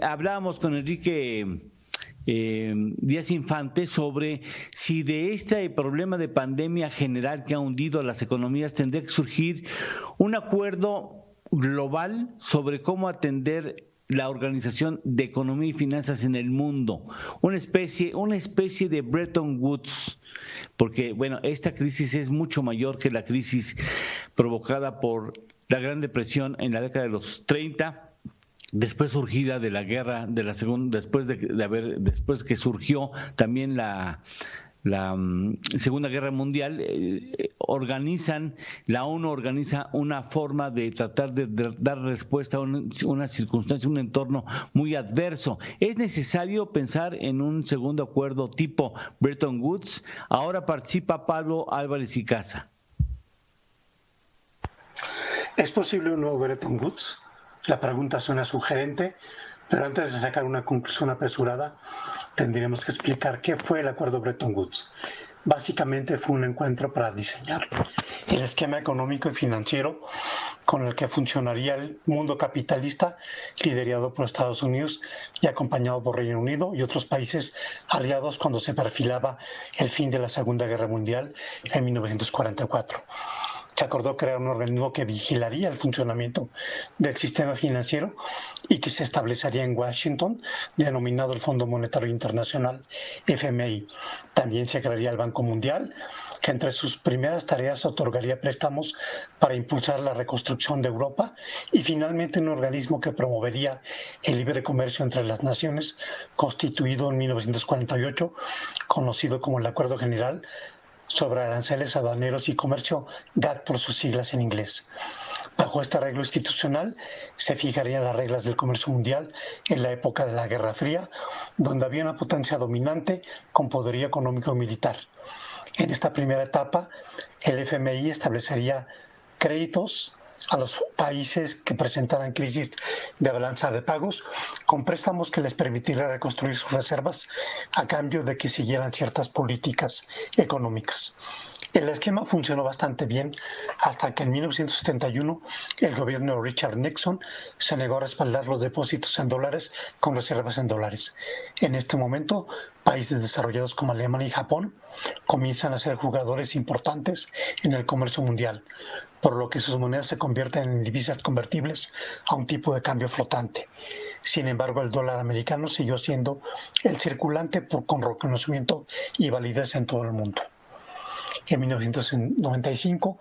Hablábamos con Enrique Díaz Infante sobre si de este problema de pandemia general que ha hundido a las economías tendría que surgir un acuerdo global sobre cómo atender la Organización de Economía y Finanzas en el mundo, una especie de Bretton Woods, porque bueno, esta crisis es mucho mayor que la crisis provocada por la Gran Depresión en la década de los 30, después surgida de la guerra de la segunda, después que surgió también la Segunda Guerra Mundial. La ONU organiza una forma de tratar de dar respuesta a una circunstancia, un entorno muy adverso. ¿Es necesario pensar en un segundo acuerdo tipo Bretton Woods? Ahora participa Pablo Álvarez y Casa. ¿Es posible un nuevo Bretton Woods? La pregunta suena sugerente, pero antes de sacar una conclusión apresurada, tendríamos que explicar qué fue el acuerdo Bretton Woods. Básicamente fue un encuentro para diseñar el esquema económico y financiero con el que funcionaría el mundo capitalista liderado por Estados Unidos y acompañado por Reino Unido y otros países aliados cuando se perfilaba el fin de la Segunda Guerra Mundial en 1944. Se acordó crear un organismo que vigilaría el funcionamiento del sistema financiero y que se establecería en Washington, denominado el Fondo Monetario Internacional, FMI. También se crearía el Banco Mundial, que entre sus primeras tareas otorgaría préstamos para impulsar la reconstrucción de Europa, y finalmente un organismo que promovería el libre comercio entre las naciones, constituido en 1948, conocido como el Acuerdo General sobre Aranceles Aduaneros y Comercio, GATT por sus siglas en inglés. Bajo este arreglo institucional se fijarían las reglas del comercio mundial en la época de la Guerra Fría, donde había una potencia dominante con poderío económico y militar. En esta primera etapa, el FMI establecería créditos a los países que presentaran crisis de balanza de pagos, con préstamos que les permitiría reconstruir sus reservas a cambio de que siguieran ciertas políticas económicas. El esquema funcionó bastante bien hasta que en 1971 el gobierno de Richard Nixon se negó a respaldar los depósitos en dólares con reservas en dólares. En este momento, países desarrollados como Alemania y Japón comienzan a ser jugadores importantes en el comercio mundial, por lo que sus monedas se convierten en divisas convertibles a un tipo de cambio flotante. Sin embargo, el dólar americano siguió siendo el circulante con reconocimiento y validez en todo el mundo. En 1995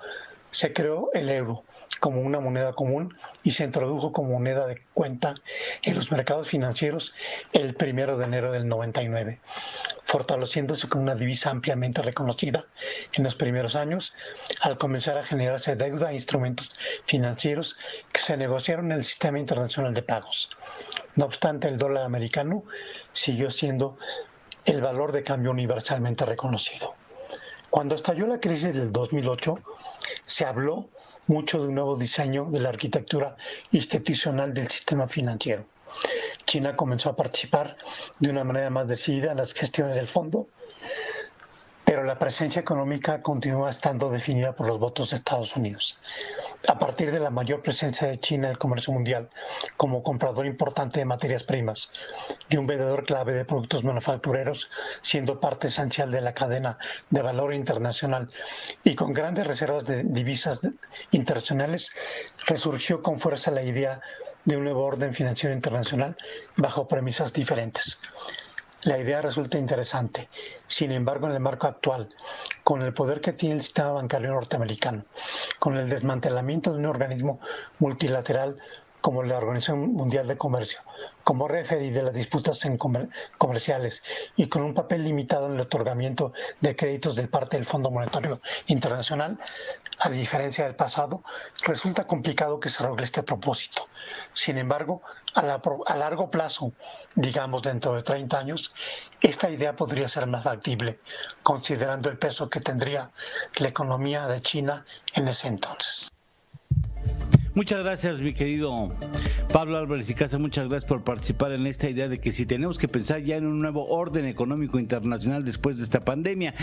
se creó el euro como una moneda común y se introdujo como moneda de cuenta en los mercados financieros el 1 de enero del 99, fortaleciéndose como una divisa ampliamente reconocida en los primeros años, al comenzar a generarse deuda e instrumentos financieros que se negociaron en el sistema internacional de pagos. No obstante, el dólar americano siguió siendo el valor de cambio universalmente reconocido. Cuando estalló la crisis del 2008, se habló mucho de un nuevo diseño de la arquitectura institucional del sistema financiero. China comenzó a participar de una manera más decidida en las gestiones del fondo, pero la presencia económica continúa estando definida por los votos de Estados Unidos. A partir de la mayor presencia de China en el comercio mundial como comprador importante de materias primas y un vendedor clave de productos manufactureros, siendo parte esencial de la cadena de valor internacional y con grandes reservas de divisas internacionales, resurgió con fuerza la idea de un nuevo orden financiero internacional bajo premisas diferentes. La idea resulta interesante. Sin embargo, en el marco actual, con el poder que tiene el sistema bancario norteamericano, con el desmantelamiento de un organismo multilateral como la Organización Mundial de Comercio, como referee de las disputas comerciales y con un papel limitado en el otorgamiento de créditos de parte del Fondo Monetario Internacional, a diferencia del pasado, resulta complicado que se logre este propósito. Sin embargo, a largo plazo, digamos dentro de 30 años, esta idea podría ser más factible, considerando el peso que tendría la economía de China en ese entonces. Muchas gracias, mi querido Pablo Álvarez y Casa, muchas gracias por participar en esta idea de que si tenemos que pensar ya en un nuevo orden económico internacional después de esta pandemia.